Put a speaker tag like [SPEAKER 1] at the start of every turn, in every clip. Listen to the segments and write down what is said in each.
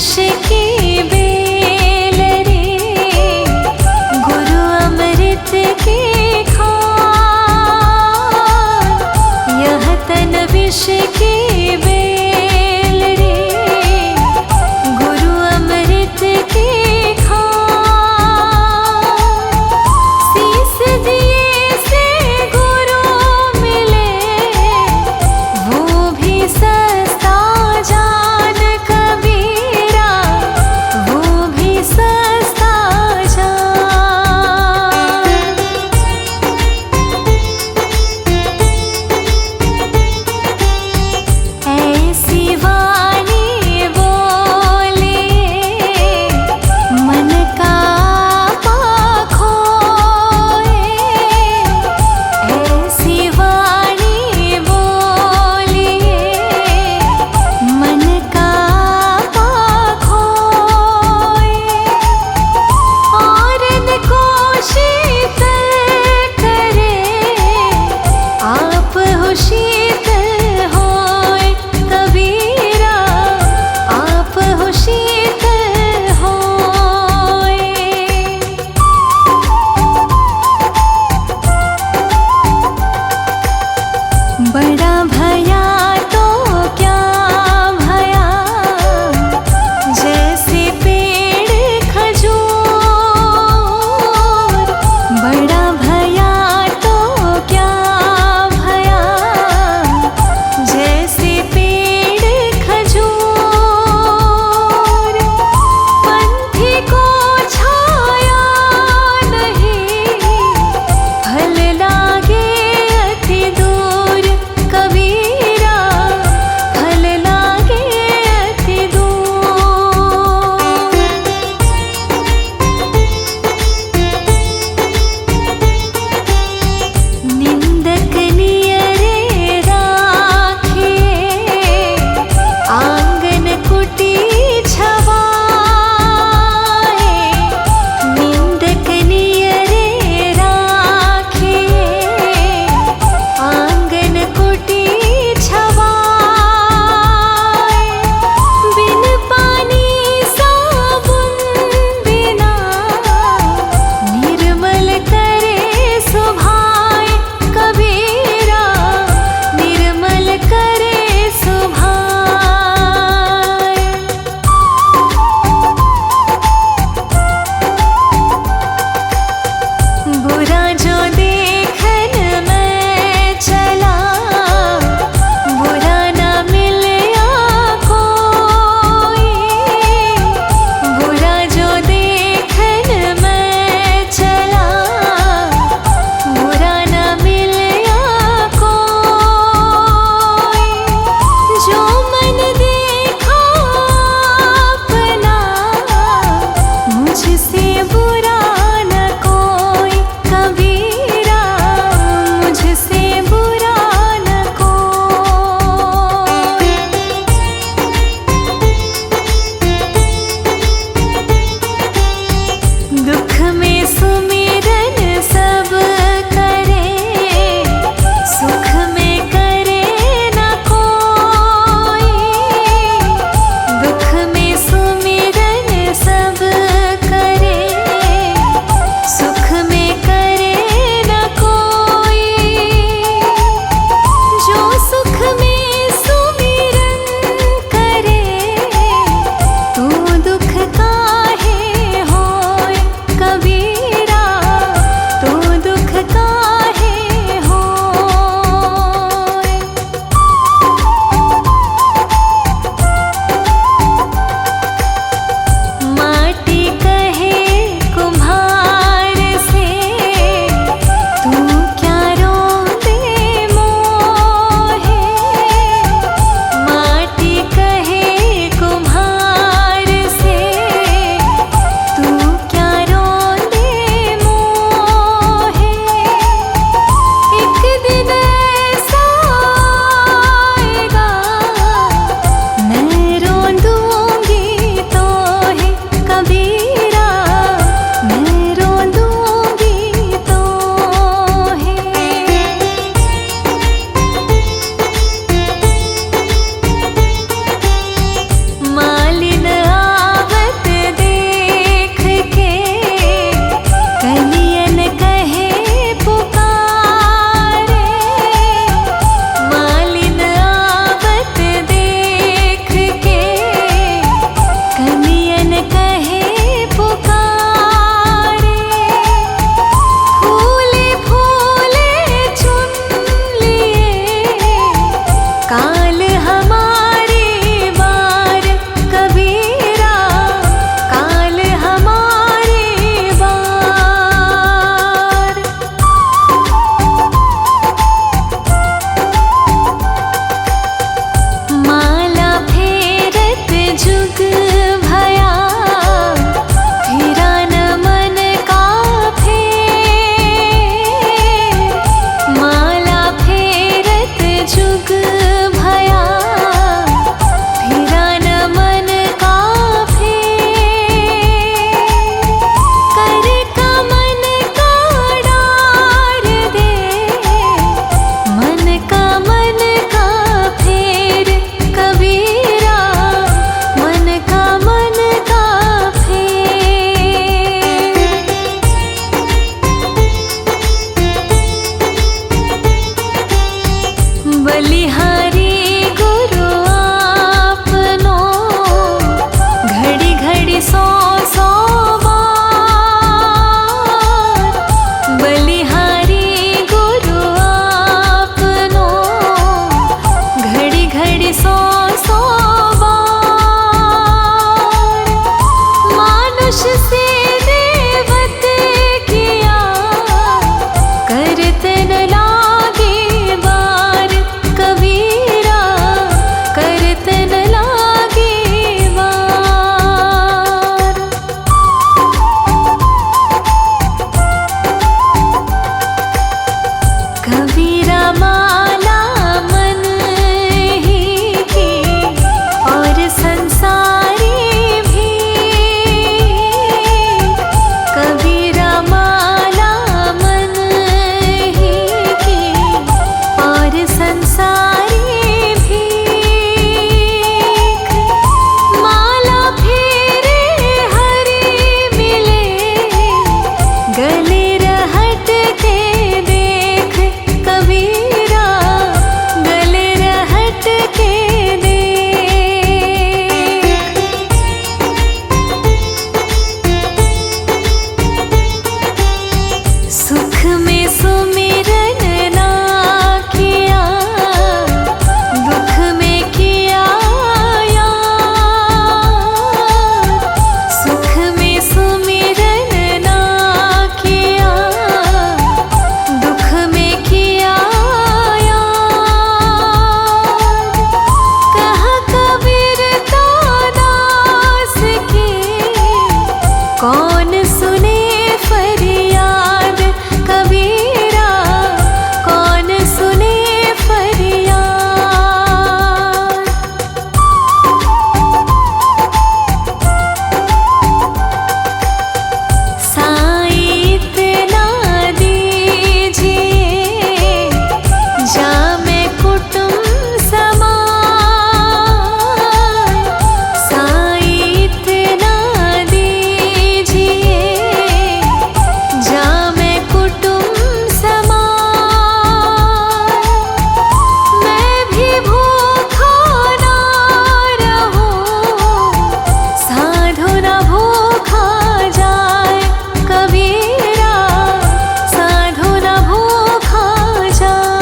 [SPEAKER 1] विष की बेल रे, गुरु अमृत की खान। यह तन विष की बेल रे, गुरु अमृत की खान। शीस दिए से गुरु मिले, वो भी सस्ता जान कबीरा, वो भी सस्ता जान। कबीरा माला मन ही की और संसारी भी। कबीरा माला मन ही की और संसारी भी। माला फेरे हरि मिले गले रहट के देख। कबीरा गले रहट के देख। सुख में सुमिरन ना किया, दुख में किया याद। सुख में सुमिरन ना किया, दुख में किया याद। कहा कबीर तो दास की कौन सुने फरियाद। कबीरा कौन सुने फरियाद। साईं इतना दीजिए जामे कुटुंब समान। साईं इतना दीजिए जामे कुटुंब समान। मैं भी भूखा ना रहूं, साधु ना भूखा जाए। कबीरा साधु ना भूखा जाए।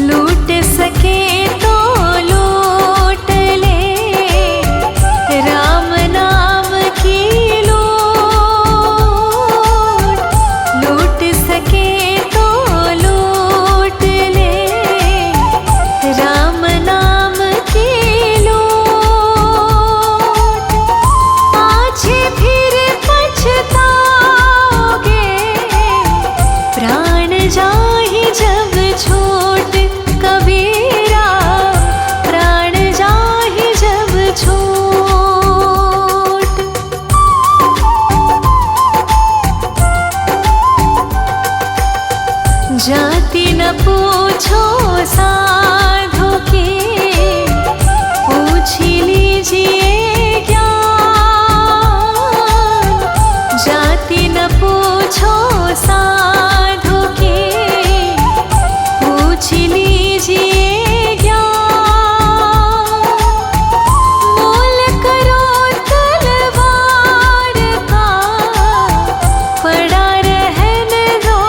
[SPEAKER 1] लूट सके तो लूट ले राम नाम की लूट। लूट सके तो लूट ले राम नाम की लूट। पाछे फिर पछताओगे प्राण जाहि जब छूट। कबीरा प्राण जाहि जब छूट। जाति न पूछो साधु की, पूछ लीजिए ज्ञान। जाति न पूछो साधु की, पूछ लीजिए ज्ञान। मोल करो तलवार का, पड़ा रहन दो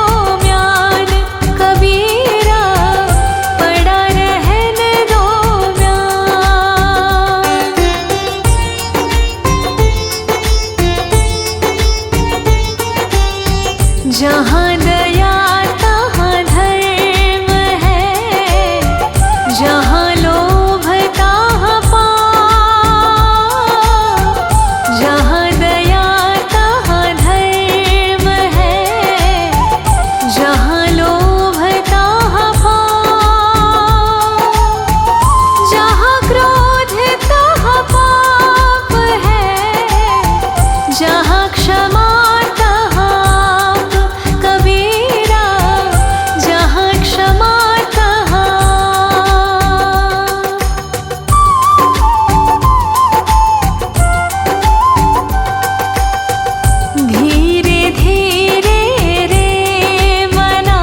[SPEAKER 1] म्यान। कबीरा पड़ा रहन दो म्यान। जहाँ दया तहाँ धर्म है, जहाँ लोभ तहाँ पाप। जहाँ दया तहाँ धर्म है, जहाँ लोभ तहाँ पाप। जहाँ क्रोध तहाँ पाप है, जहाँ क्षमा तहाँ आप। कबीरा जहाँ क्षमा तहाँ धीरे धीरे रे मना,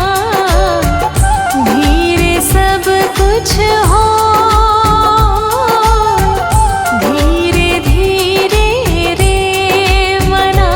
[SPEAKER 1] धीरे सब कुछ हो। धीरे धीरे रे मना,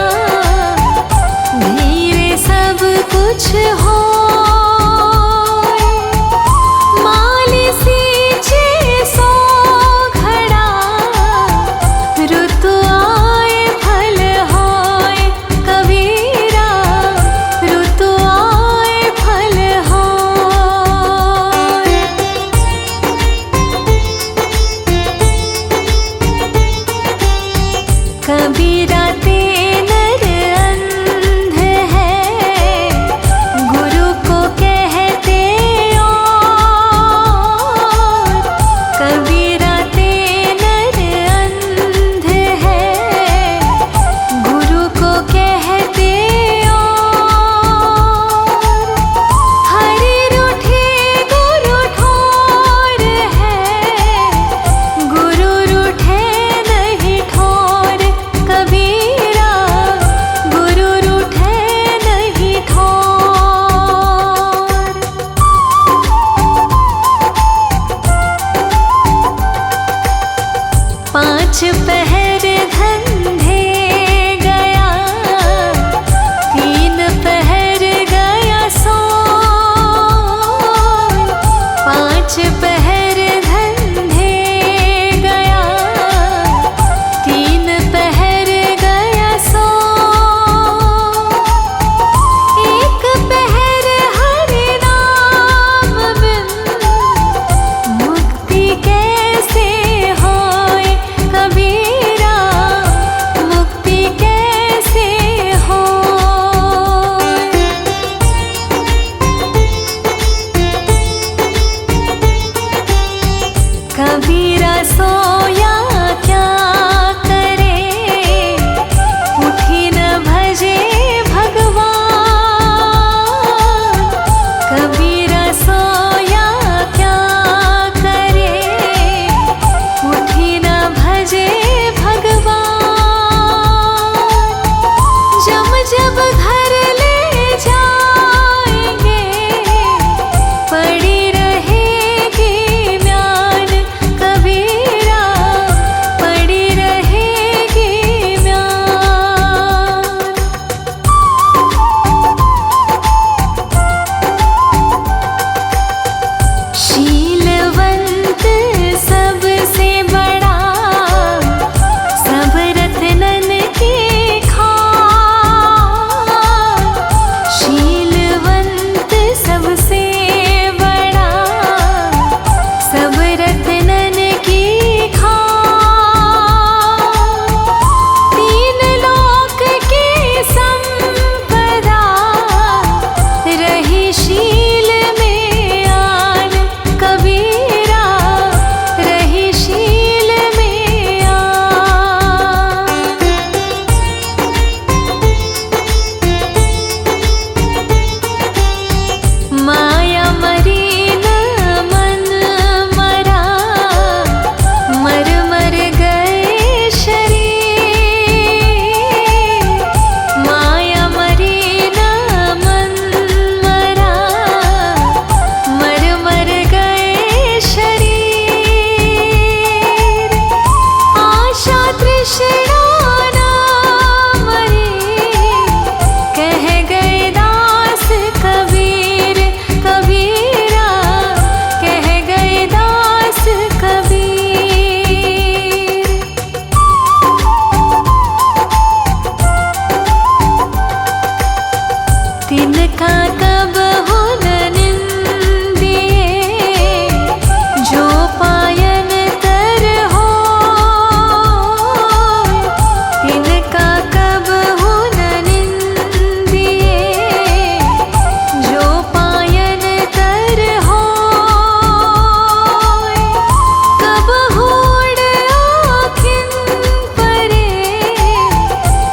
[SPEAKER 1] कबीरा नर अंध है, गुरु को कहते और। कबीरा नर अंध है, गुरु को कहते और। हरि रूठे गुरु ठोर है, गुरु रूठे नहीं ठोर। कबीरा गुरु रूठे नहीं ठोर। पांच पहर धंधे गया, तीन पहर गया सोन। पांच पहर धंधे गया, तीन पहर गया सोन। एक पहर हरि नाम बिन, मुक्ति कैसे होए। कबीरा मुक्ति कैसे होए। कबीरा सोया क्या करे, उठी न भजे भगवान। कबीरा सोया क्या करे, उठी न भजे भगवान। जब जब घर ले जाएंगे, पड़ी रहेगी म्यान। कबीरा पड़ी रहेगी म्यान। शीलवंत सबसे बड़ा, सब रत्नन की खान। शीलवंत सबसे बड़ा, सब रत्नन की खान। तीन लोक की संपदा, रही शील में आन। कबीरा रही शील में आन। माया मरी न मन मरा, मर मर गए शरीर। माया मरी न मन मरा, मर मर गए शरीर। आशा तृष्णा न मरी, कह गए दास कबीर। कबीरा कह गए दास कबीर। तिनका कब हो न निंदिए, जो पायन तर हो। तिनका कब हो न निंदिए, जो पायन तर हो। कब होड़ आँखिन परे,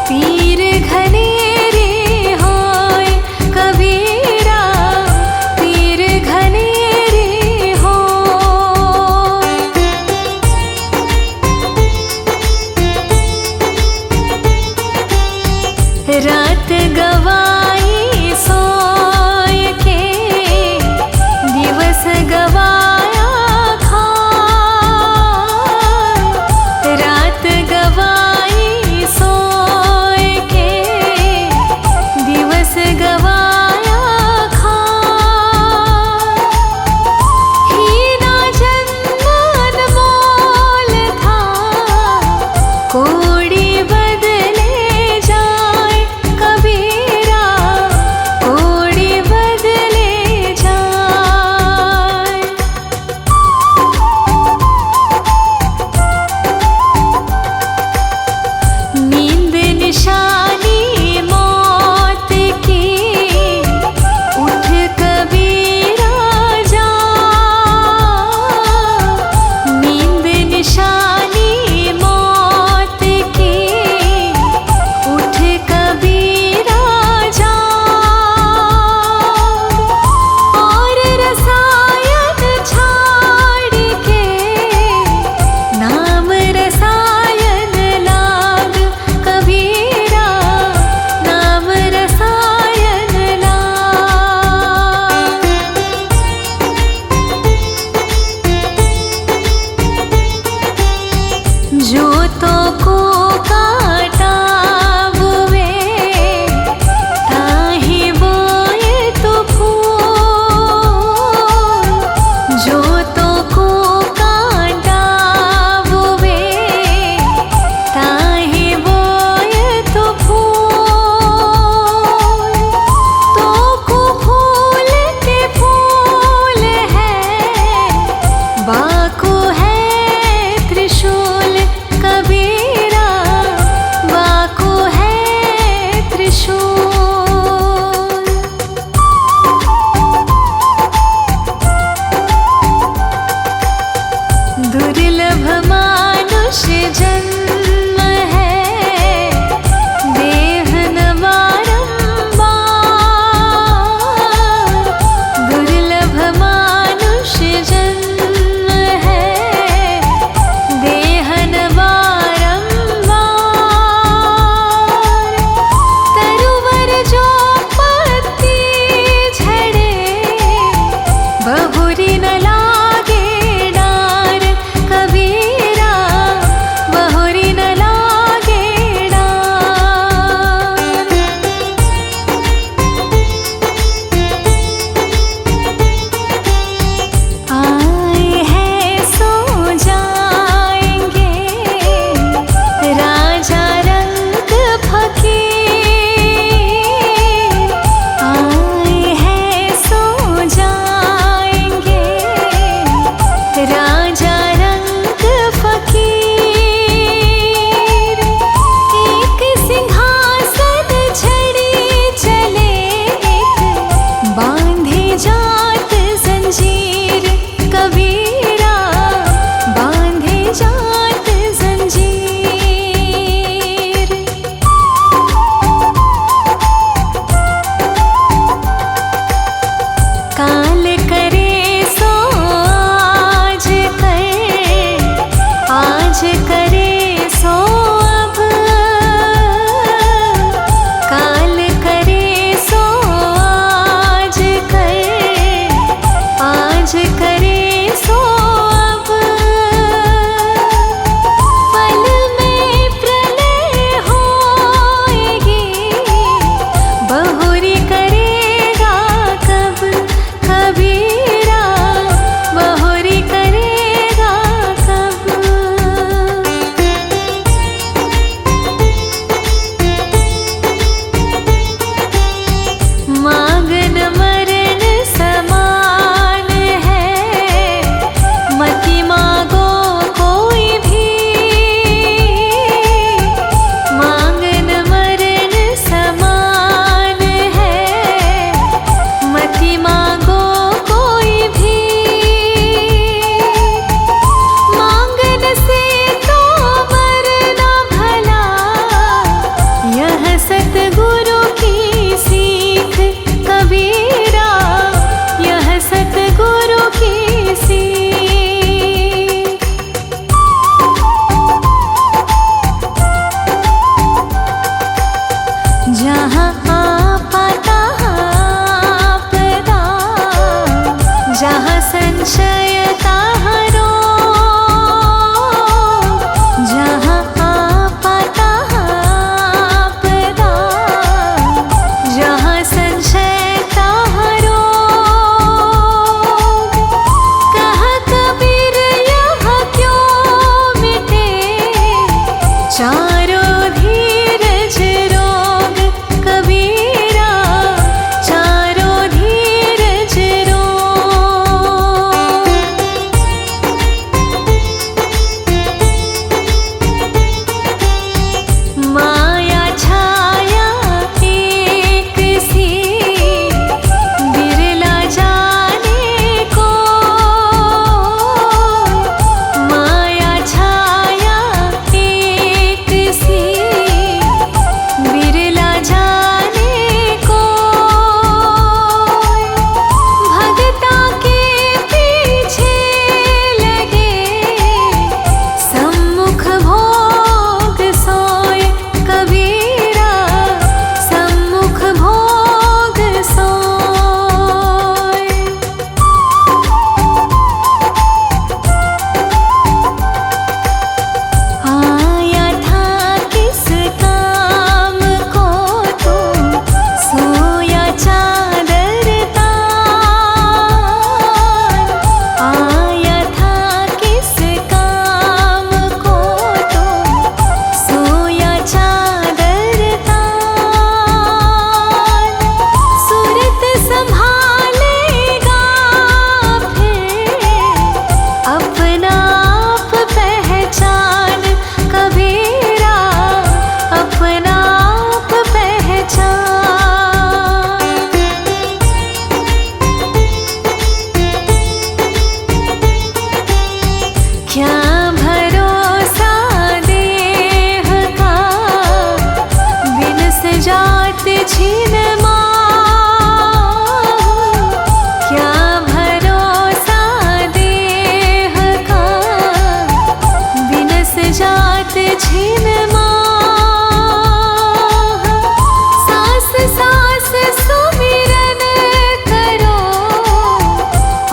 [SPEAKER 1] तीर घनेरे होए। कबीरा तीर घनेरे होए। रात गवाई सोय के, दिवस गवाया खान। रात गवाई सोय के, दिवस गवाया खान। हीना जन्म अनमोल था, कोड़ी बदले जाए। जात छिन क्या भरोसा देह का, बिनस जात छिन सास सास सुमिरन करो,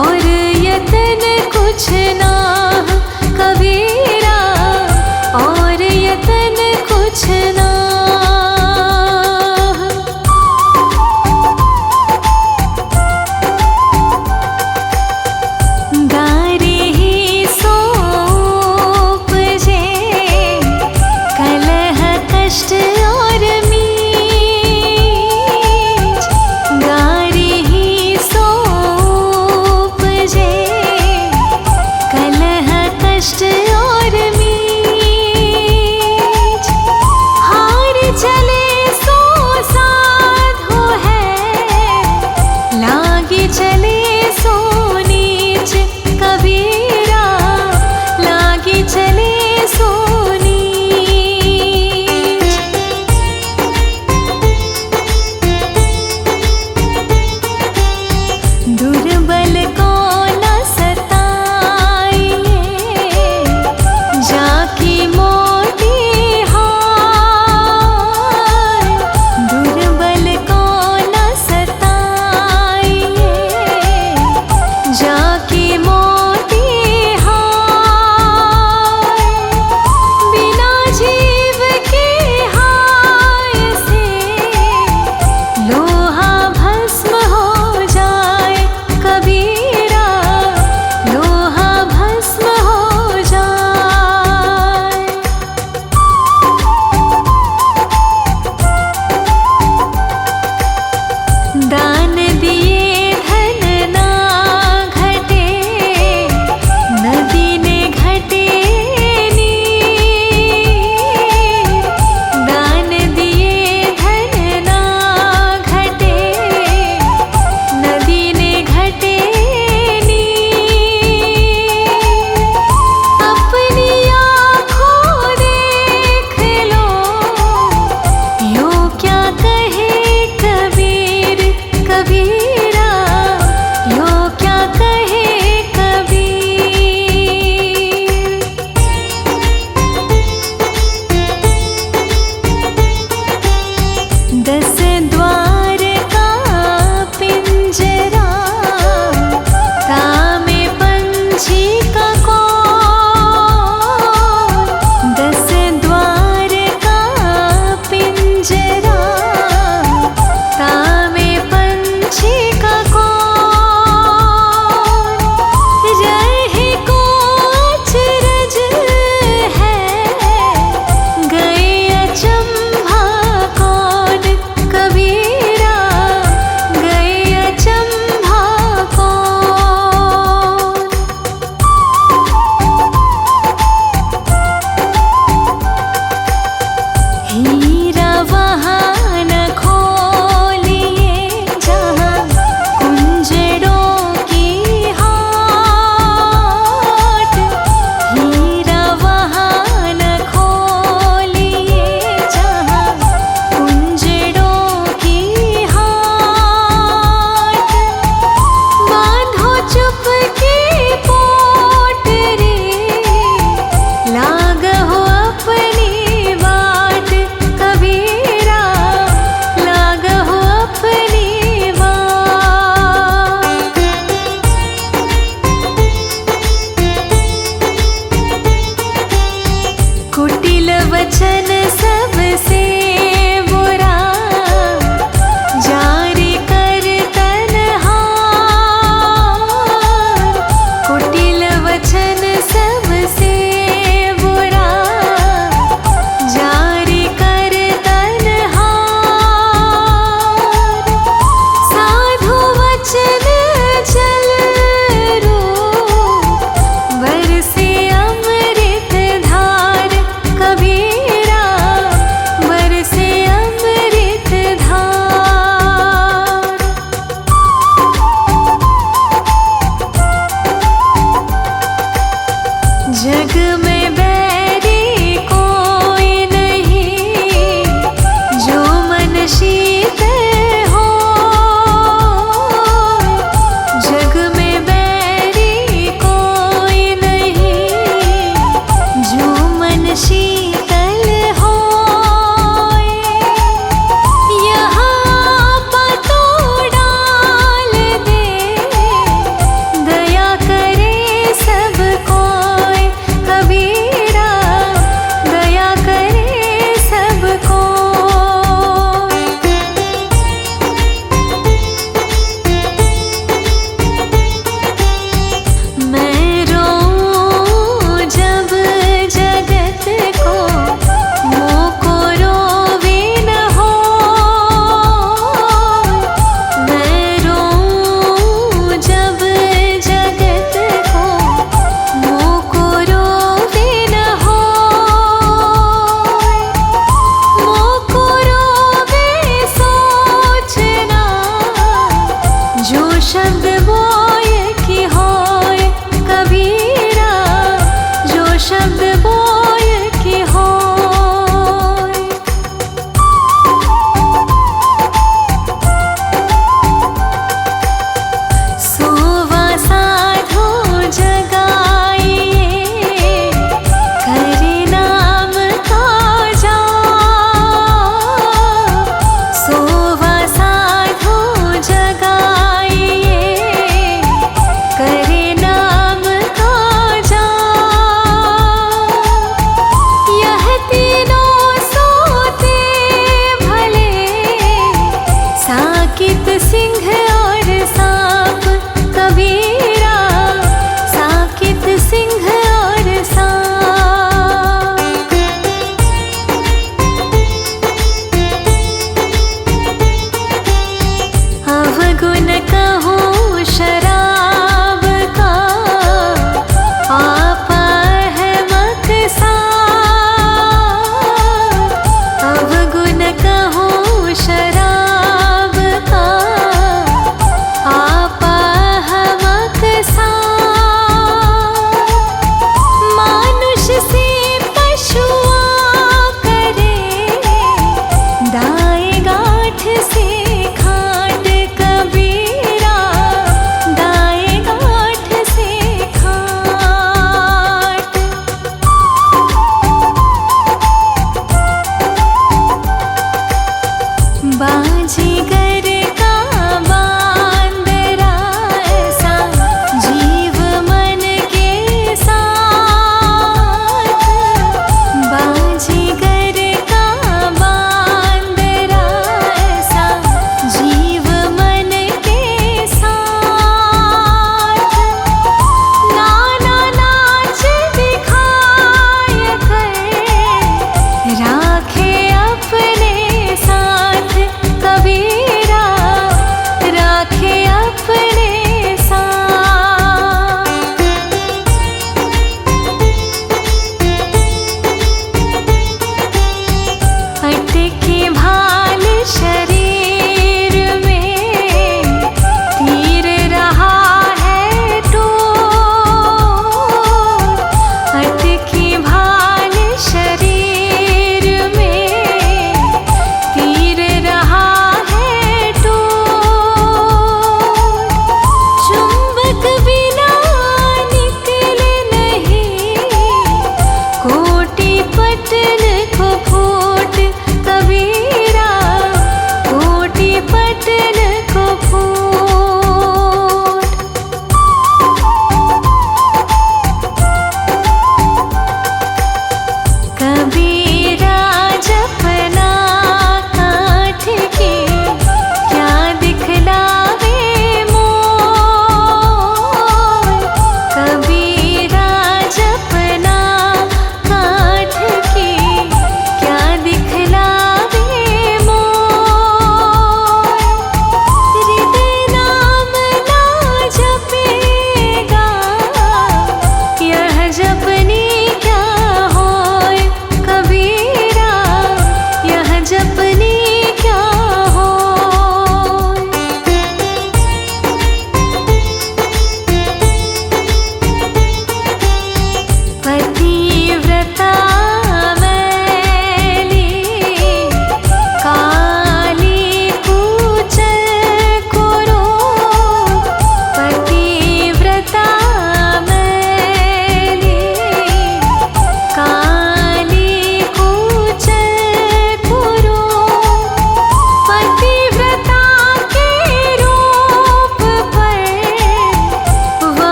[SPEAKER 1] और यतन कुछ ना कबीरा, और यतन कुछ ना।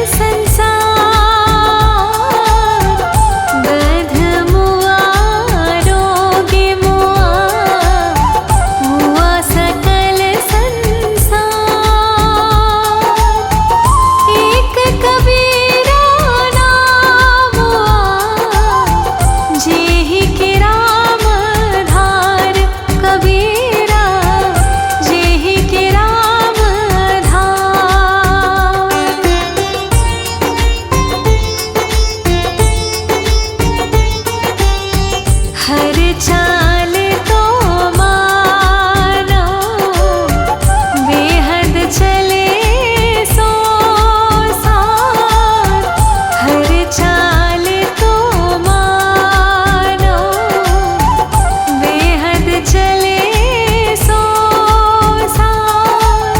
[SPEAKER 1] संसार बध मुआ रोग मुआ सकल संसार एक कबीरा नाम जेहि के राम धार कबीरा जेहि के राम धार हर चाल तो मानो बेहद चले सो सार हर चाल तो मानो बेहद चले सो सार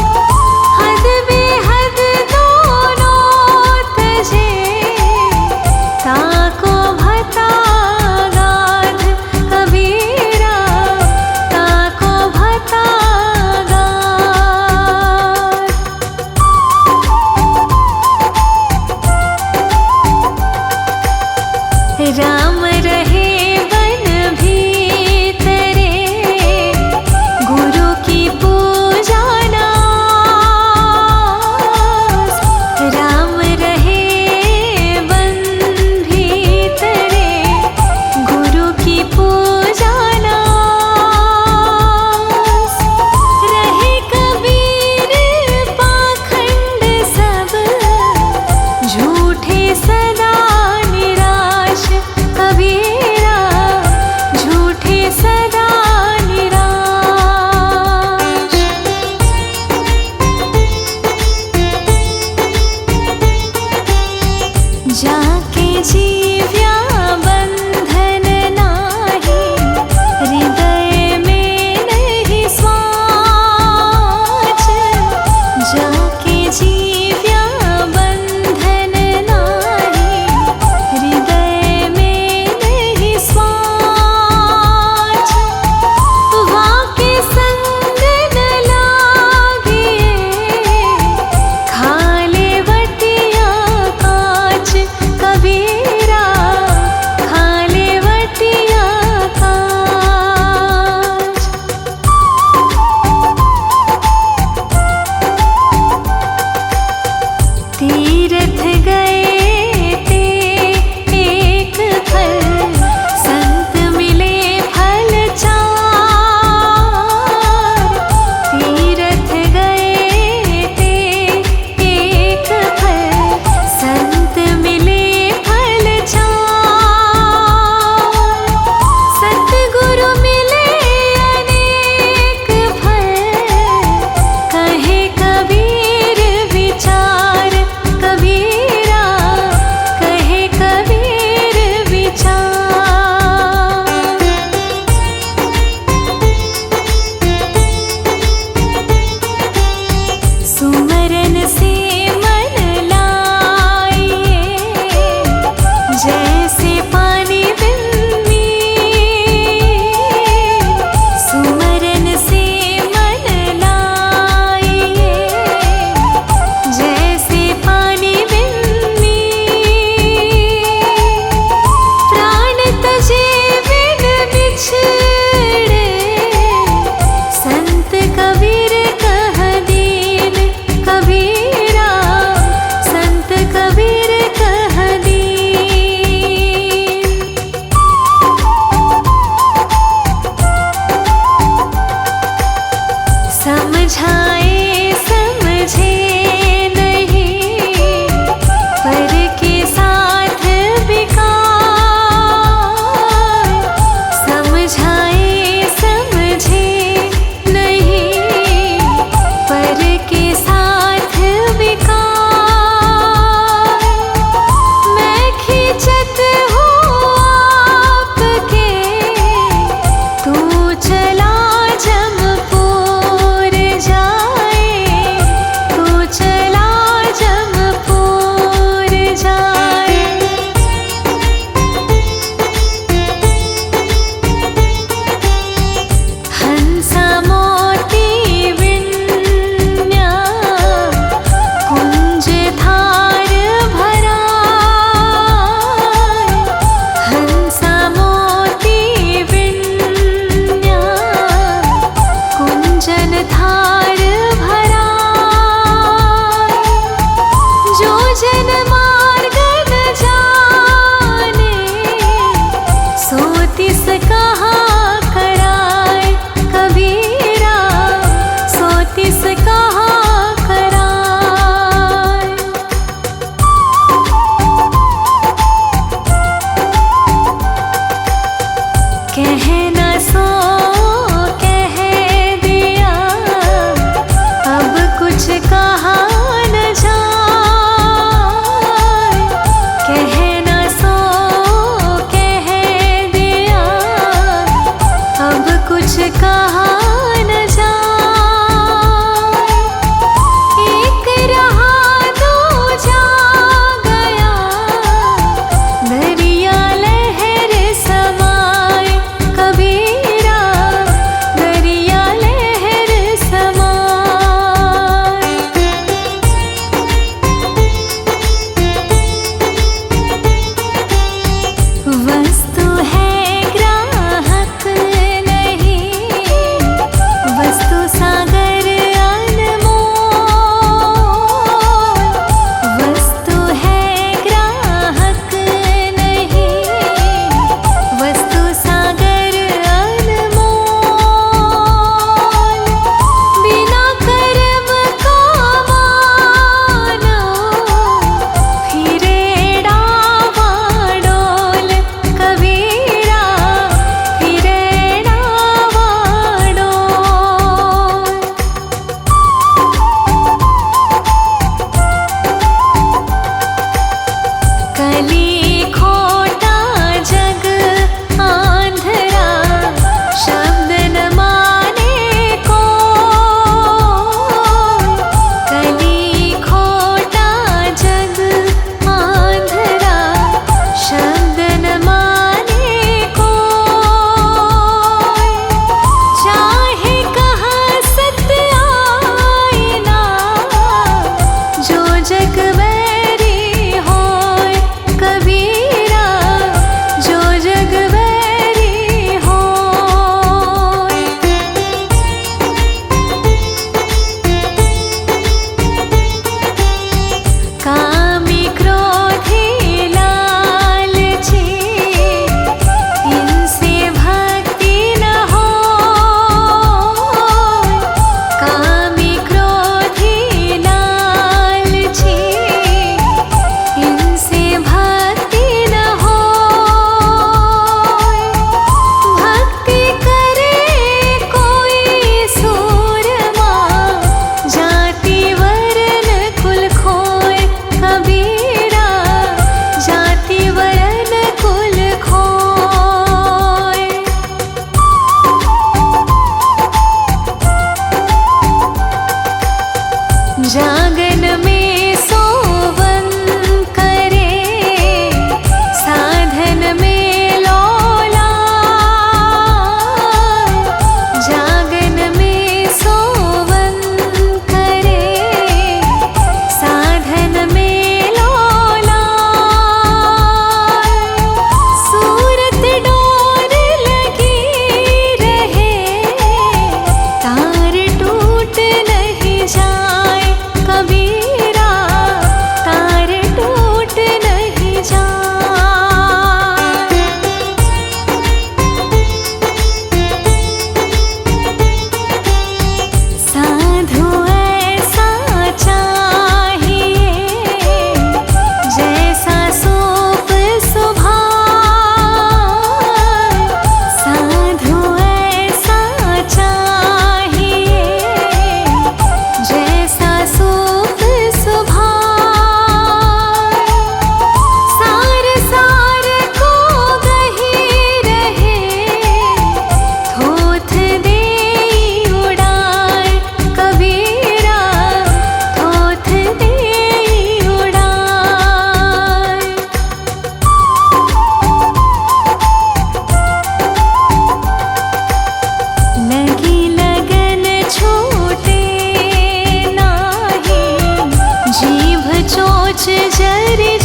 [SPEAKER 1] हद बेहद दोनों तजे ताको भता गाध कबीरा ताको भता गाध राम रहे वन भीतरे गुरु की पूजा नास राम रहे वन भीतरे गुरु की पूजा नास रहे कबीर पाखंड सब झूठे सदा निराश कबीरा झूठे सदा निराश जाके जीव्या बंधन नाही हृदय में नहीं स्वाच जाके जीव्या बंधन नाही हृदय में नहीं स्वाच वाके संग न लागिए खाले वटिया काच कबीरा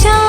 [SPEAKER 1] जा